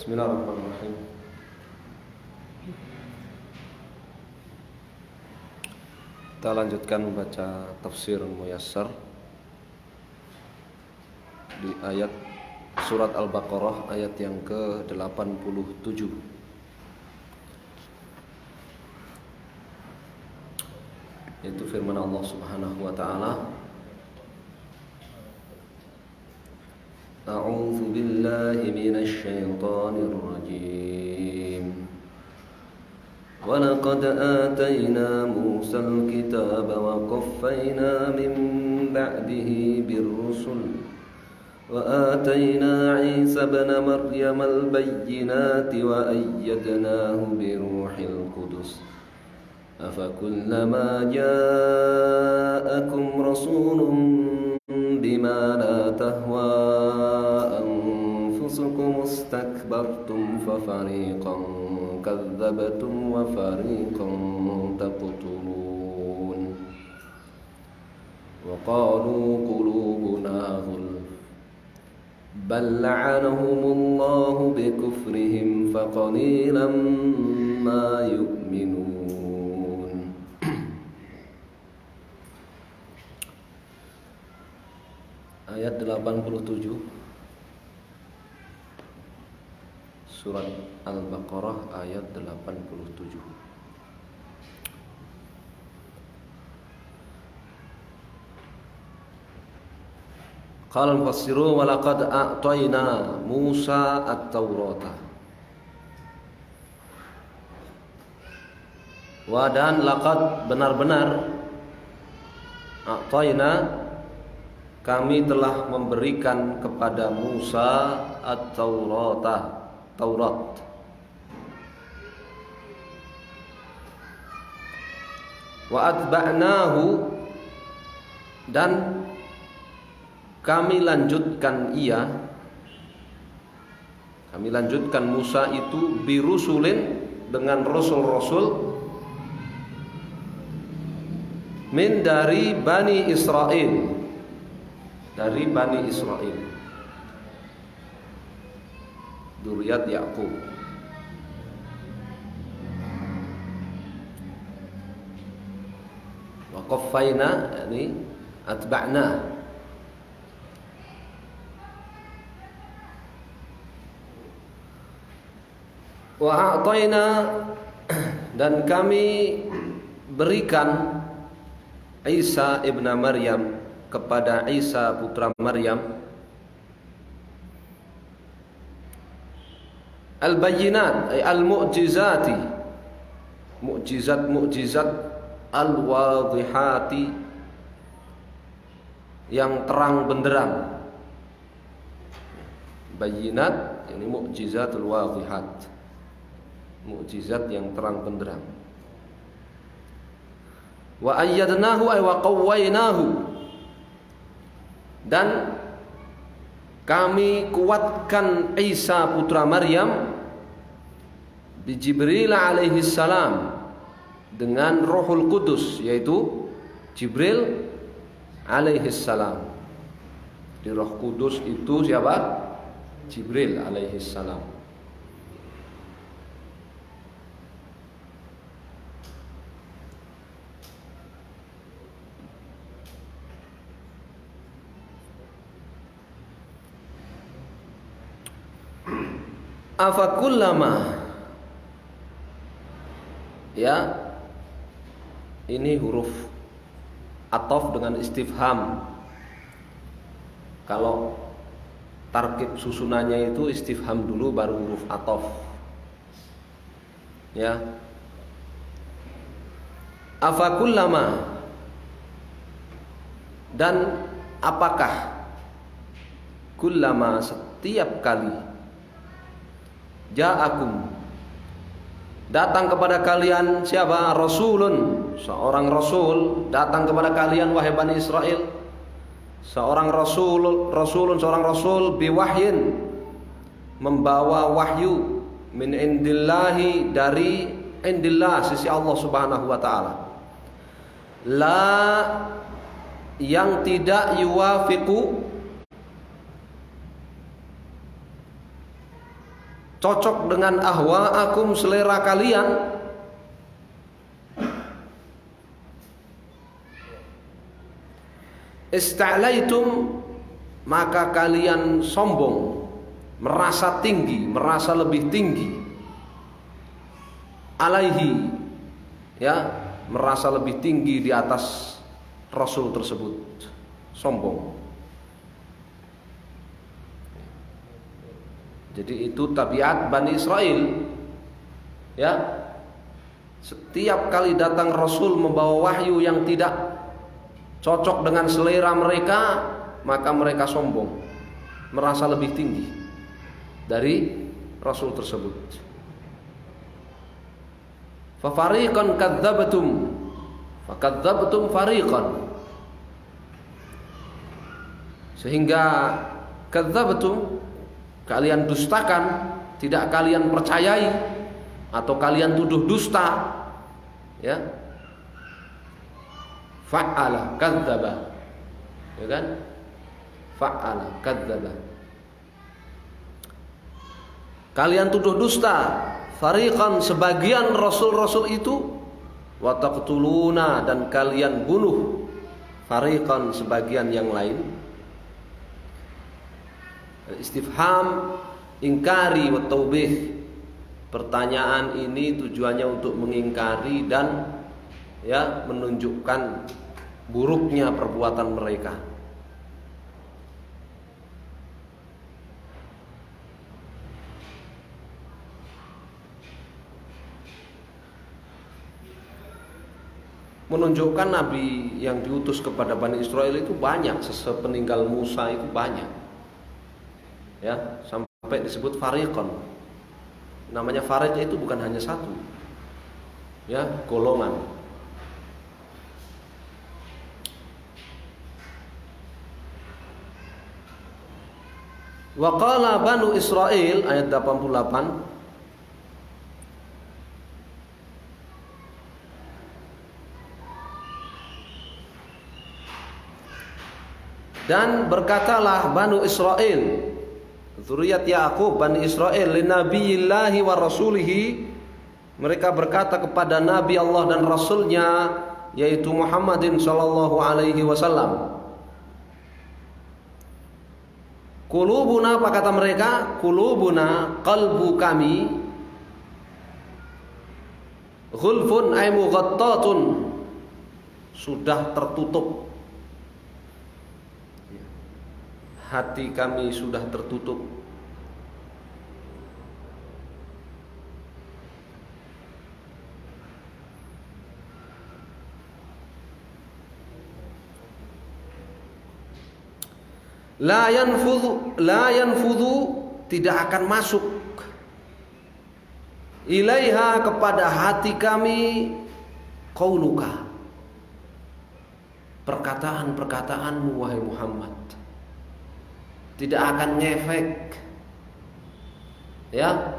Bismillahirrahmanirrahim. Kita lanjutkan membaca tafsir Muyassar di ayat surat Al-Baqarah ayat yang ke-87. Itu firman Allah Subhanahu wa taala. A'udzu billahi minasy syaithanir rajim. وَلَقَدْ آتَيْنَا مُوسَى الْكِتَابَ وَقَفَّيْنَا مِنْ بَعْدِهِ بِالرُّسُلِ وَآتَيْنَا عِيسَى ابْنَ مَرْيَمَ الْبَيِّنَاتِ وَأَيَّدْنَاهُ بِرُوحِ الْقُدُسِ أَفَكُلَّمَا جَاءَكُمْ رَسُولٌ بِمَا لَا تَهْوَى أَنفُسُكُمُ اسْتَكْبَرْتُمْ فَفَرِيقًا كذبتم وفريقا تقتلون وقالوا قلوبنا غلف بل لعنهم الله بكفرهم فقليلا ما يؤمنون. Ayat 87 Surat Al-Baqarah ayat 87. Qala al-mufassirun wa laqad a'tayna Musa at-Taurata. Wa dan laqad benar-benar a'tayna kami telah memberikan kepada Musa at-Taurata, Taurat. Wa atba'nahu dan kami lanjutkan Musa itu birusulin dengan rasul-rasul min dari Bani Israel, Dzurriyyat Ya'qub. Wa qaffayna yani atba'na. Wa a'tayna dan kami berikan Isa ibn Maryam kepada Isa putra Maryam al-bayyinat ay al-mu'jizati, mu'jizat al-wadihati yang terang benderang. Bayyinat ini mu'jizatul wadihat, mu'jizat yang terang benderang. Wa ayyadnahu ay wa qawwaynahu dan kami kuatkan Isa putra Maryam di Jibril alaihi salam dengan Rohul Kudus, yaitu Jibril alaihi salam. Di Roh Kudus itu siapa? Jibril alaihi salam. Afakullama, ya, ini huruf ataf dengan istifham. Kalau tarkib susunannya itu istifham dulu baru huruf ataf, ya. Afakullama, dan apakah, kullama setiap kali, ja'akum datang kepada kalian siapa? Rasulun, seorang rasul datang kepada kalian wahai Bani Israel. Seorang rasul biwahyin, membawa wahyu, min indillahi, dari indillah, sisi Allah Subhanahu wa taala. La, yang tidak yuwafiqu, cocok dengan ahwa'akum, selera kalian, ista'laitum, maka kalian sombong, merasa tinggi, merasa lebih tinggi, alaihi, ya, merasa lebih tinggi di atas Rasul tersebut, sombong. Jadi itu tabiat Bani Israel, ya. Setiap kali datang Rasul membawa wahyu yang tidak cocok dengan selera mereka, maka mereka sombong, merasa lebih tinggi dari Rasul tersebut. Fa fariqan kadzdzabtum, fa kadzdzabtum fariqan, sehingga kadzdzabtum, kalian dustakan, tidak kalian percayai, atau kalian tuduh dusta, ya. Fa'ala kadzdzaba, ya kan? Fa'ala kadzdzaba, kalian tuduh dusta. Fariqan, sebagian rasul-rasul itu, wa taqtuluna, dan kalian bunuh fariqan, sebagian yang lain. Istifham ingkari wa taubih, pertanyaan ini tujuannya untuk mengingkari dan, ya, menunjukkan buruknya perbuatan mereka. Menunjukkan nabi yang diutus kepada Bani Israel itu banyak, sepeninggal Musa itu banyak, ya, sampai disebut fariqan. Namanya fariq itu bukan hanya satu, ya, golongan. Wa qala Banu Israil, ayat 88, dan berkatalah Banu Israil, zuriat Ya'qub, Bani Israel, li nabiyillahi wa rasulihi, mereka berkata kepada Nabi Allah dan Rasulnya, yaitu Muhammadin sallallahu alaihi wasallam, qulubuna, apa kata mereka? Qulubuna, qalbu kami, ghulfun ay mughattatun, sudah tertutup. Hati kami sudah tertutup. La yanfudhu, tidak akan masuk, ilaiha, kepada hati kami, qauluka, perkataan-perkataanmu wahai Muhammad, tidak akan ngefek, ya,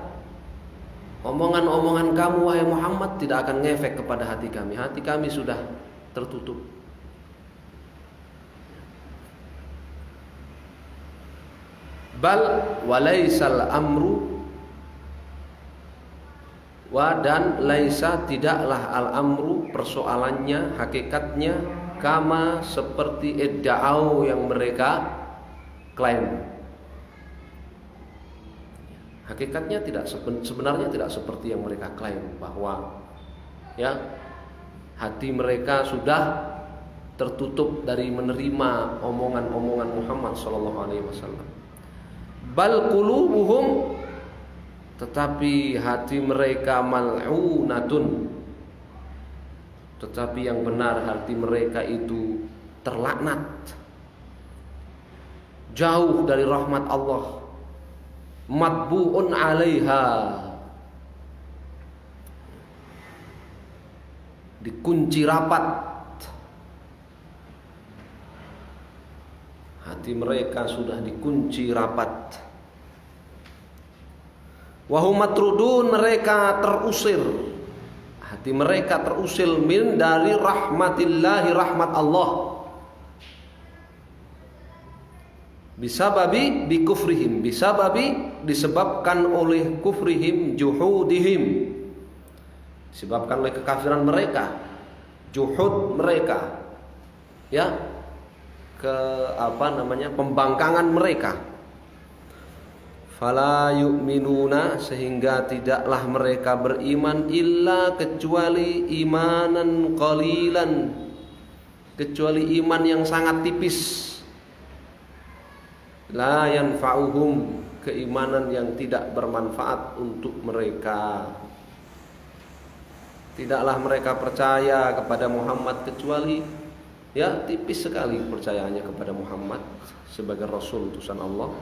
omongan-omongan kamu wahai Muhammad tidak akan ngefek kepada hati kami. Hati kami sudah tertutup. Bal walaisal amru, wa, dan laisa, tidaklah al amru, persoalannya, hakikatnya, kama, seperti idda'au, yang mereka klaim. Hakikatnya tidak, sebenarnya tidak seperti yang mereka klaim, bahwa, ya, hati mereka sudah tertutup dari menerima omongan-omongan Muhammad sallallahu alaihi wasallam. Bal qulubuhum, tetapi hati mereka, mal'unatun, tetapi yang benar hati mereka itu terlaknat, jauh dari rahmat Allah, matbu'un 'alaiha, dikunci rapat. Hati mereka sudah dikunci rapat. Wahum matrudun, mereka terusir, hati mereka terusir, min, dari rahmatillahi, rahmat Allah, Bisababi bikufrihim, bisababi disebabkan oleh kufrihim, juhudihim disebabkan oleh kekafiran mereka, juhud mereka, ya, pembangkangan mereka. Fala yu'minuna, sehingga tidaklah mereka beriman illa kecuali imanan qalilan, kecuali iman yang sangat tipis. La yanfa'uhum, keimanan yang tidak bermanfaat untuk mereka. Tidaklah mereka percaya kepada Muhammad kecuali ya tipis sekali percayaannya kepada Muhammad sebagai Rasul utusan Allah.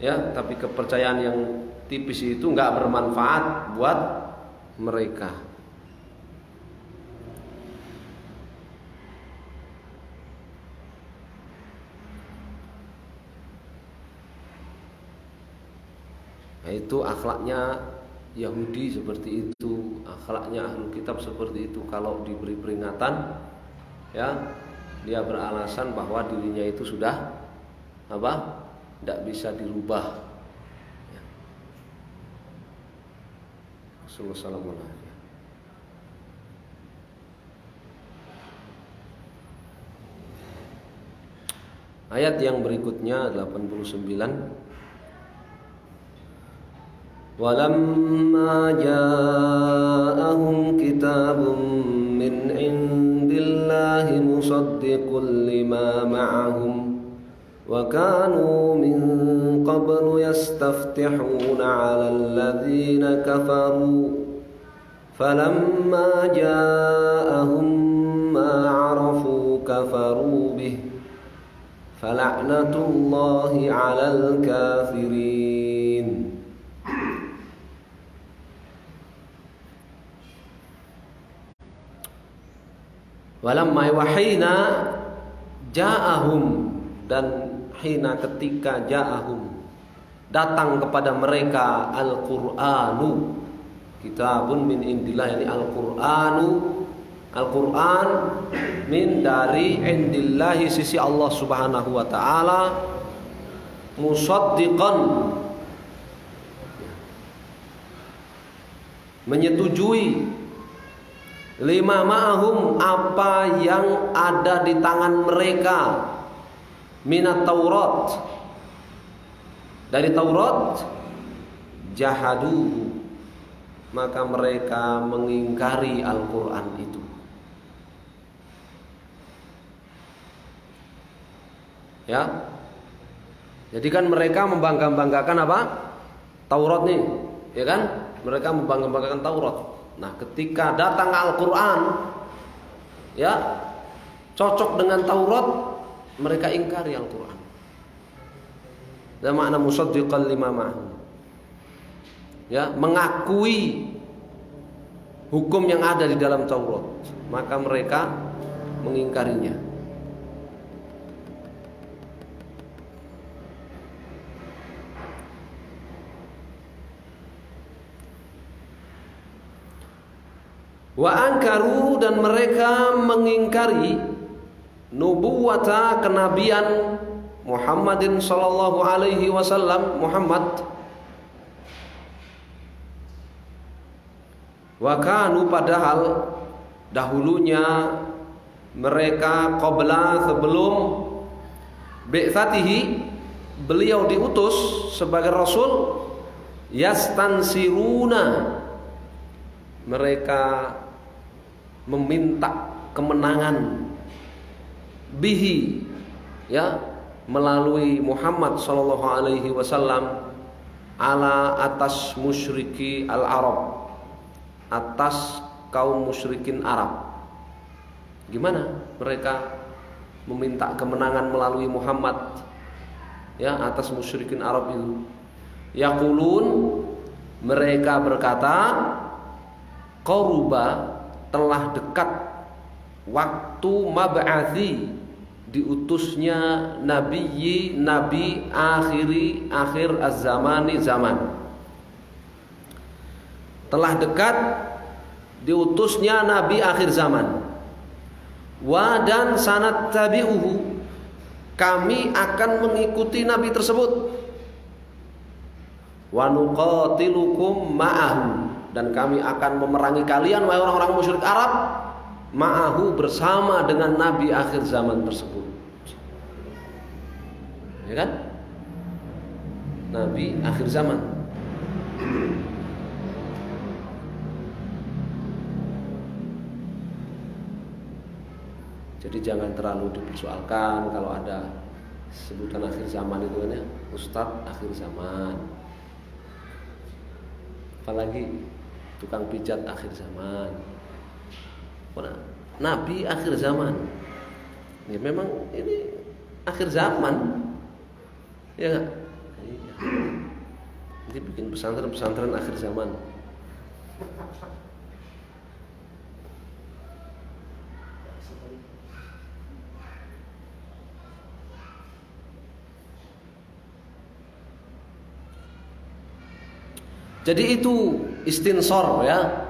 Ya, tapi kepercayaan yang tipis itu enggak bermanfaat buat mereka. Nah, itu akhlaknya Yahudi seperti itu, akhlaknya Ahlul Kitab seperti itu. Kalau diberi peringatan, ya, dia beralasan bahwa dirinya itu sudah tidak bisa dirubah. Ya. Assalamualaikum. Ayat yang berikutnya 89. Walamma ja'ahum kitabun min indillahi musaddiqun lima ma'ahum wa kanu min qablu yastaftihuna 'alal ladzina kafaru falamma ja'ahum ma 'arafu kafaru bih fala'natullahi 'alal kafirin. Walamma wahina ja'ahum, dan hina ketika ja'ahum datang kepada mereka Al-Qur'anu, kitabun min indillah, yani Al-Qur'anu, Al-Qur'an min dari indillahi, sisi Allah Subhanahu wa taala, musaddiqan, menyetujui, lima ma'ahum, apa yang ada di tangan mereka, minat Taurat, dari Taurat, jahadu, maka mereka mengingkari Al-Quran itu. Ya, jadi kan mereka membanggakan apa? Taurat nih, ya kan? Mereka membanggakan Taurat. Nah, ketika datang Al-Quran, ya, cocok dengan Taurat, mereka ingkari Al-Quran. Dan makna musaddiqan lima ma'ahum, ya, mengakui hukum yang ada di dalam Taurat, maka mereka mengingkarinya. Wa angkaru, dan mereka mengingkari nubuwata, kenabian Muhammadin sallallahu alaihi wasallam, Muhammad. Wa kanu, padahal dahulunya mereka, qabla, sebelum bi'tsatihi, beliau diutus sebagai rasul, yastansiruna, mereka meminta kemenangan, bihi, ya, melalui Muhammad sallallahu alaihi wasallam, ala atas musyriki al-Arab, atas kaum musyrikin Arab. Gimana mereka meminta kemenangan melalui Muhammad, ya, atas musyrikin Arab itu? Yaqulun, mereka berkata, qaruba, telah dekat waktu mab'athi, diutusnya nabi akhir az-zamani, zaman. Telah dekat diutusnya nabi akhir zaman. Wa, dan sanat tabi'uhu, kami akan mengikuti nabi tersebut. Wa nuqatilukum ma'ahu, dan kami akan memerangi kalian wahai orang-orang musyrik Arab, ma'ahu, bersama dengan nabi akhir zaman tersebut. Ya kan? Nabi akhir zaman. Jadi jangan terlalu dipersoalkan kalau ada sebutan akhir zaman itu kan ya, Ustadz akhir zaman. Apalagi tukang pijat akhir zaman. Nabi akhir zaman. Ya memang ini akhir zaman. Ya enggak? Jadi bikin pesantren akhir zaman. Jadi itu istinsor ya.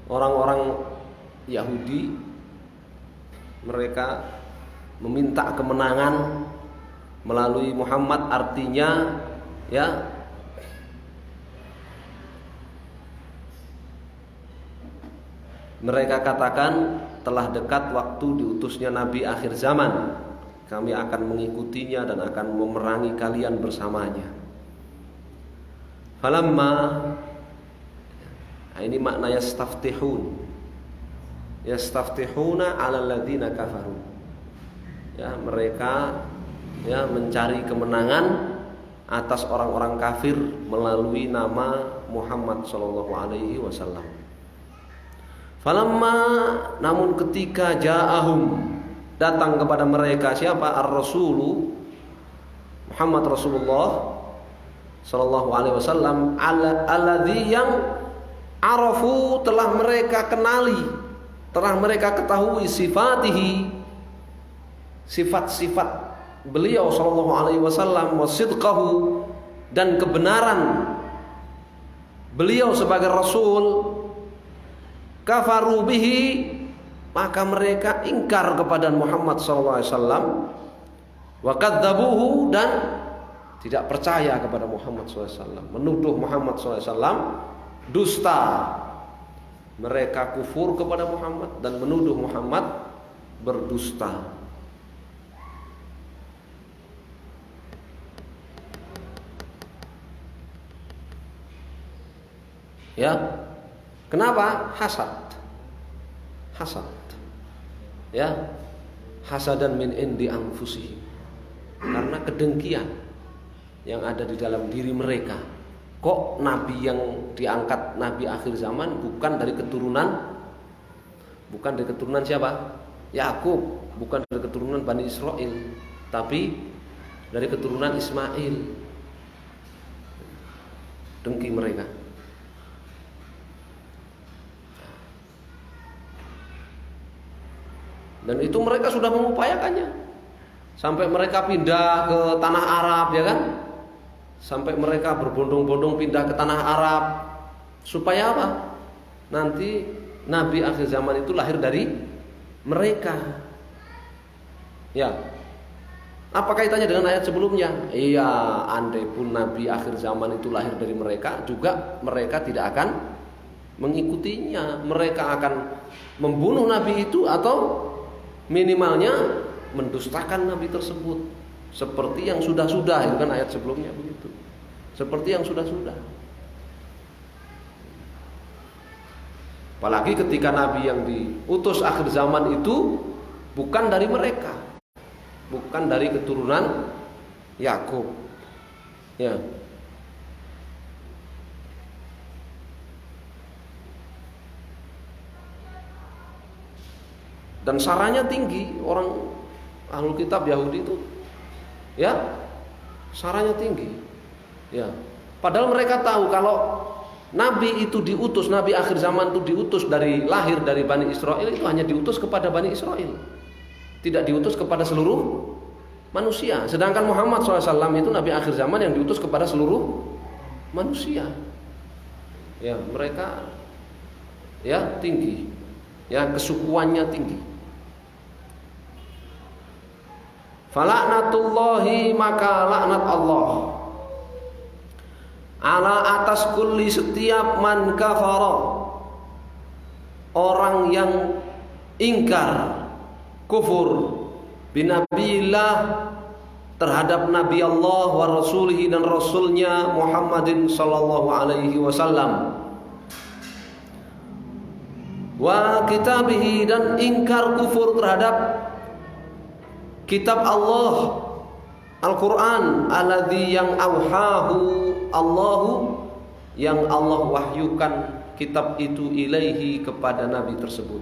Orang-orang Yahudi mereka meminta kemenangan melalui Muhammad, artinya ya mereka katakan telah dekat waktu diutusnya Nabi akhir zaman. Kami akan mengikutinya dan akan memerangi kalian bersamanya. Falamma, nah ini makna yastaftihuna 'alal ladzina kafaru. Ya, mereka ya mencari kemenangan atas orang-orang kafir melalui nama Muhammad sallallahu alaihi wasallam. Falamma, namun ketika ja'ahum, datang kepada mereka siapa? Ar-Rasulu Muhammad Rasulullah sallallahu alaihi wasallam, alladzi yang arafu, telah mereka kenali, telah mereka ketahui sifatihi, sifat-sifat beliau sallallahu alaihi wasallam, wasidqahu, dan kebenaran beliau sebagai rasul. Kafaru bihi, maka mereka ingkar kepada Muhammad sallallahu alaihi wasallam, wa kadzabuhu, dan tidak percaya kepada Muhammad SAW, menuduh Muhammad SAW dusta. Mereka kufur kepada Muhammad dan menuduh Muhammad berdusta. Ya, kenapa? Hasad. Ya, hasadan min indi anfusihim, karena kedengkian yang ada di dalam diri mereka. Kok nabi yang diangkat nabi akhir zaman bukan dari keturunan siapa? Yakub, bukan dari keturunan Bani Israel, tapi dari keturunan Ismail. Dengki mereka. Dan itu mereka sudah mengupayakannya sampai mereka pindah ke tanah Arab, ya kan? Sampai mereka berbondong-bondong pindah ke tanah Arab. Supaya apa? Nanti Nabi akhir zaman itu lahir dari mereka. Ya. Apa kaitannya dengan ayat sebelumnya? Iya, andai pun Nabi akhir zaman itu lahir dari mereka, juga mereka tidak akan mengikutinya. Mereka akan membunuh Nabi itu, atau minimalnya mendustakan Nabi tersebut. Seperti yang sudah-sudah, itu kan ayat sebelumnya begitu. Seperti yang sudah-sudah. Apalagi ketika Nabi yang diutus akhir zaman itu bukan dari mereka, bukan dari keturunan Yakub. Ya. Dan saranya tinggi, orang Ahlul Kitab Yahudi itu, ya, saranya tinggi. Ya. Padahal mereka tahu kalau Nabi itu diutus, Nabi akhir zaman itu diutus dari lahir dari Bani Israel, itu hanya diutus kepada Bani Israel, tidak diutus kepada seluruh manusia. Sedangkan Muhammad SAW itu Nabi akhir zaman yang diutus kepada seluruh manusia. Ya, mereka ya tinggi, ya kesukuannya tinggi. Falaknatullahi, maka laknat Allah, ala atas kulli, setiap man kafara, orang yang ingkar, kufur binabiillah, terhadap Nabi Allah wa rasulihi, dan rasulnya Muhammadin sallallahu alaihi wasallam, wa kitabihi, dan ingkar kufur terhadap kitab Allah Al-Quran, alladzi, yang auhahu Allahu, yang Allah wahyukan kitab itu ilaihi, kepada Nabi tersebut.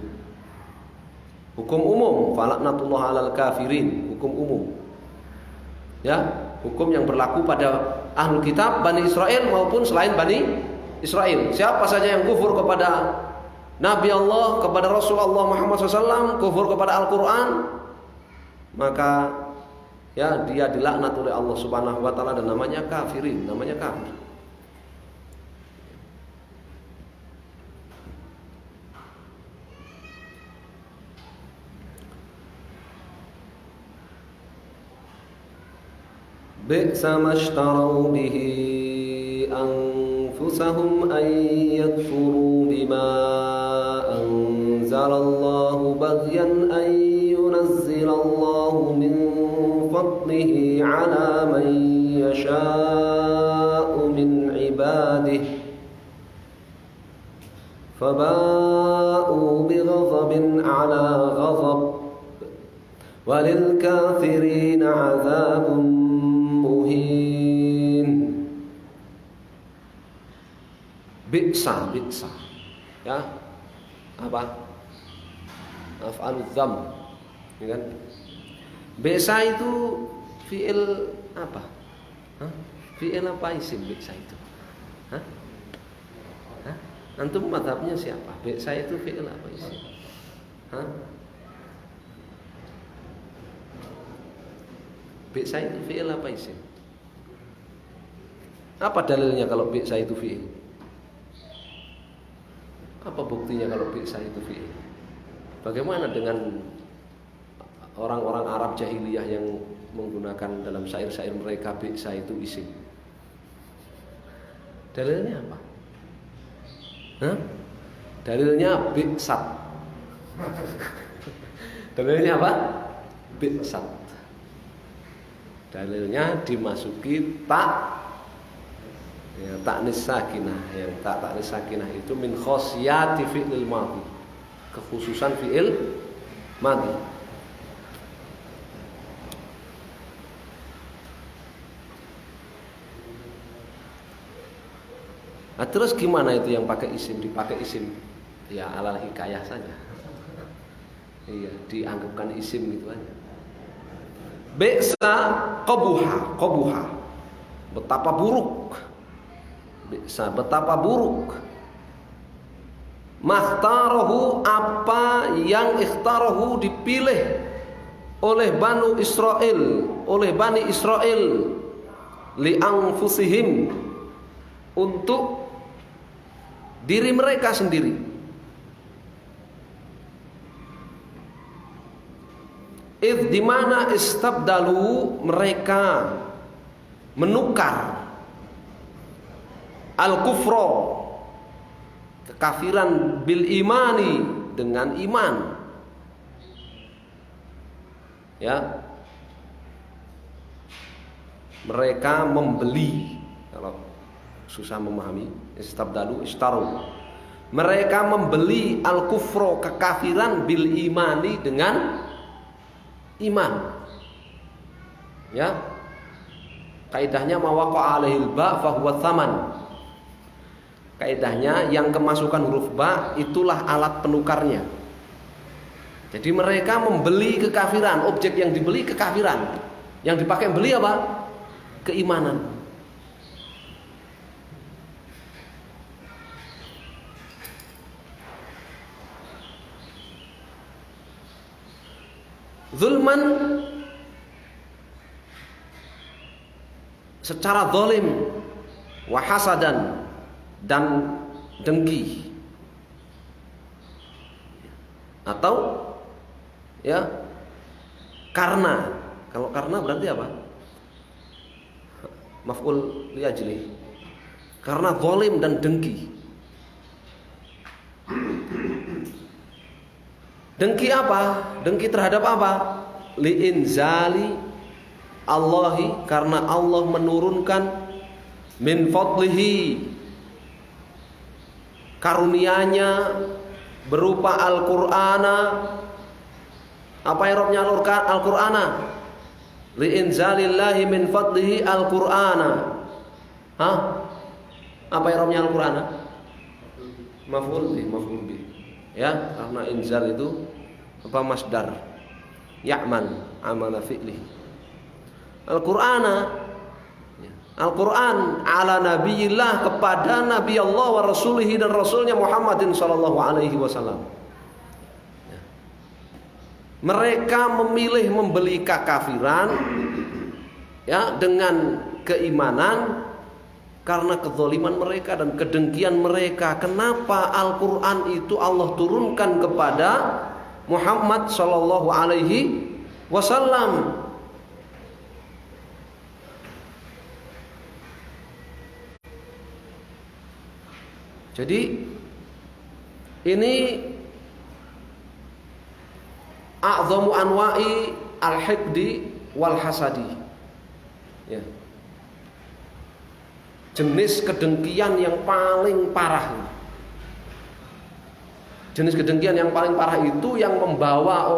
Hukum umum, falaknatullah alal kafirin, hukum umum. Ya, hukum yang berlaku pada ahlul kitab Bani Israel maupun selain Bani Israel. Siapa saja yang kufur kepada Nabi Allah, kepada Rasul Allah Muhammad SAW, kufur kepada Al-Quran, maka ya dia dilaknat oleh Allah Subhanahu wa taala, dan namanya kafirin, namanya kafir. Bi'sa mashtarau bihi anfusahum an yakfuru bima anzalallahu baghyan an yunazzilallahu min fadlihi ala man yasha'u min ibadihi faba'u bighadabin ala ghadab walil kafirina 'adzabun muhin. Bi'sa, bi'sa, ya, apa? Af'aludz dzam, ya kan? Bi'sa itu fi'il apa? Hah? Fi'il apa isim bi'sa itu? Hah? Hah? Antum mazhabnya siapa? Bi'sa itu fi'il apa isim? Hah? Bi'sa itu fi'il apa isim? Apa dalilnya kalau bi'sa itu fi'il? Apa buktinya kalau bi'sa itu fi'il? Bagaimana dengan orang-orang Arab jahiliyah yang menggunakan dalam syair-syair mereka bi'sa itu isim? Dalilnya apa? Hah? Dalilnya bi'sat. Dalilnya apa? Bi'sat. Dalilnya dimasuki tak, ya, taknis sakinah. Yang taknis sakinah itu min khosyati fi'il madhi, kekhususan fi'il madhi. Nah, terus gimana itu yang pakai isim, dipakai isim? Ya alal hikayah saja. Iya, dianggapkan isim gitu aja. Bi'sa qabuha, qabuha, betapa buruk. Bi'sa, betapa buruk. Makhtarahu, apa yang ikhtarahu, dipilih oleh Bani Israel, oleh Bani Israel, li anfusihim, untuk diri mereka sendiri. Di mana istabdalu, mereka menukar al-kufra, kekafiran, bil imani, dengan iman. Ya, mereka membeli, kalau susah memahami, istabdalu, ishtaru, mereka membeli al-kufra, kekafiran, bil imani, dengan iman. Ya, kaidahnya mawaqa alaihil ba fahuwa tsaman. Kaidahnya yang kemasukan huruf ba itulah alat penukarnya. Jadi mereka membeli kekafiran, objek yang dibeli kekafiran, yang dipakai beli apa? Keimanan. Zulman, secara zalim, wa hasadan, dan dengki, atau ya karena Kalau karena berarti apa? Maf'ul li ajli. Karena zalim dan dengki. Dengki apa? Dengki terhadap apa? Li'inzali Allahi, karena Allah menurunkan min fadlihi, karunia-Nya berupa Al-Qur'ana. Apa i'rabnya Al-Qur'ana? Li'inzalillahi min fadlihi Al-Qur'ana. Hah? Apa i'rabnya Al-Qur'ana? Maf'ul bi. Ya, karena inzal itu apa, masdar. Ya'mal, amala fi'li. Al-Qur'ana, Al-Quran ala nabiyillah, kepada Nabi Allah wa rasulihi, dan rasulnya Muhammadin sallallahu alaihi wasallam. Mereka memilih membeli kekafiran, ya, dengan keimanan karena kezaliman mereka dan kedengkian mereka. Kenapa Al-Quran itu Allah turunkan kepada Muhammad sallallahu alaihi wasallam? Jadi ini a'zamu anwa'i al-hiqdi wal hasadi. Ya. Jenis kedengkian yang paling parah. Jenis kedengkian yang paling parah itu yang membawa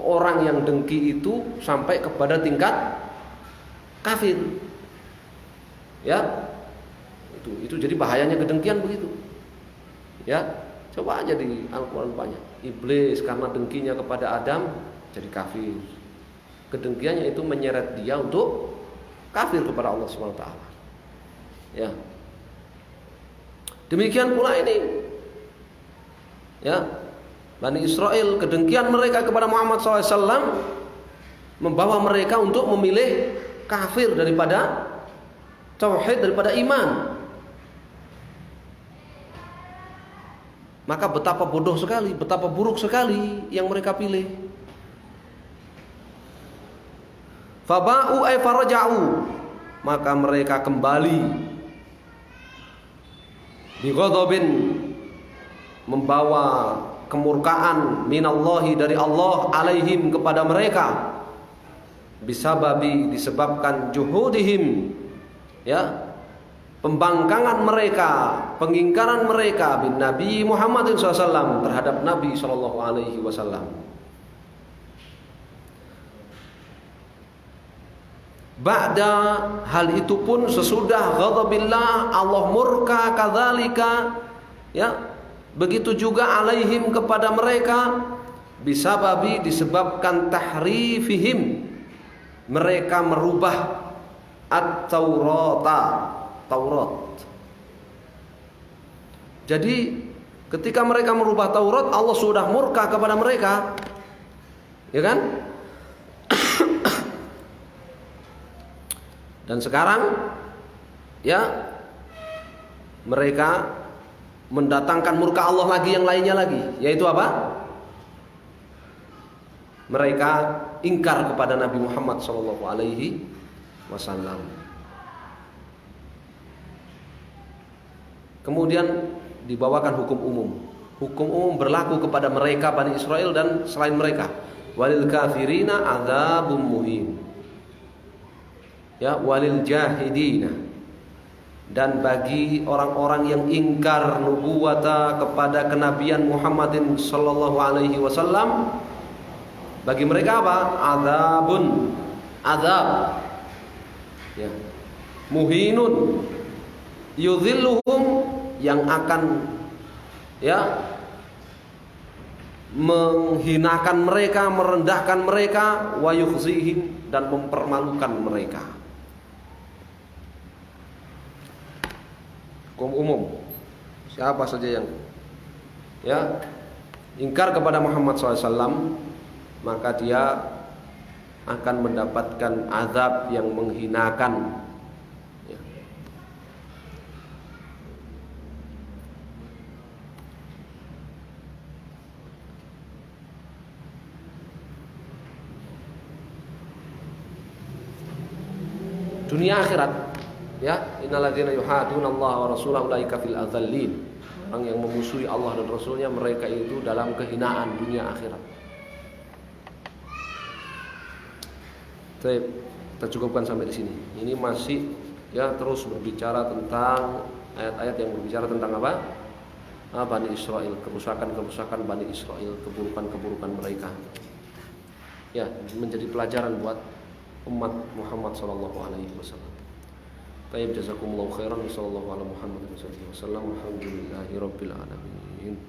orang yang dengki itu sampai kepada tingkat kafir. Ya. Itu jadi bahayanya kedengkian begitu. Ya, coba aja di Al-Quran banyak. Iblis karena dengkinya kepada Adam jadi kafir. Kedengkiannya itu menyeret dia untuk kafir kepada Allah SWT. Ya. Demikian pula ini. Ya. Bani Israel, kedengkian mereka kepada Muhammad SAW membawa mereka untuk memilih kafir daripada tauhid, daripada iman. Maka betapa bodoh sekali, betapa buruk sekali yang mereka pilih. Faba'u ay faraja'u, maka mereka kembali bighadabin, membawa kemurkaan minallahi, dari Allah, alaihim, kepada mereka, bisababi, disebabkan juhudihim, ya, pembangkangan mereka, pengingkaran mereka bin Nabi Muhammad SAW, terhadap Nabi SAW. Ba'da, hal itu pun sesudah ghadabillah, Allah murka, kadzalika, ya, begitu juga alaihim, kepada mereka, bisababi, disebabkan tahrifihim, mereka merubah at-taurata, Taurat. Jadi ketika mereka merubah Taurat, Allah sudah murka kepada mereka, ya kan? Dan sekarang, ya, mereka mendatangkan murka Allah lagi, yang lainnya lagi, yaitu apa? Mereka ingkar kepada Nabi Muhammad SAW. Kemudian dibawakan hukum umum. Hukum umum berlaku kepada mereka Bani Israel dan selain mereka. Walil kafirina adzabum muhin. Ya, walil jahidina. Dan bagi orang-orang yang ingkar nubuwata, kepada kenabian Muhammadin sallallahu alaihi wasallam, bagi mereka apa? Adzabun, azab. Ya. Muhinun, yudhilluhum, yang akan, ya, menghinakan mereka, merendahkan mereka, wa yukhzihim, dan mempermalukan mereka. Hukum umum, siapa saja yang, ya, ingkar kepada Muhammad SAW, maka dia akan mendapatkan azab yang menghinakan. dunia akhirat. Ya, innalladzina yuhaduna Allah wa rasulahu ulaika fil adzallin. Orang yang memusuhi Allah dan Rasulnya, mereka itu dalam kehinaan dunia akhirat. Baik, kita cukupkan sampai di sini. Ini masih ya terus berbicara tentang ayat-ayat yang berbicara tentang apa? Bani Israel, kerusakan-kerusakan Bani Israel, keburukan-keburukan mereka. Ya, menjadi pelajaran buat umat Muhammad sallallahu alaihi wasallam. Baik, jazakumullahu khairan. Sallallahu ala Muhammad wasallam. Alhamdulillahirabbil alamin.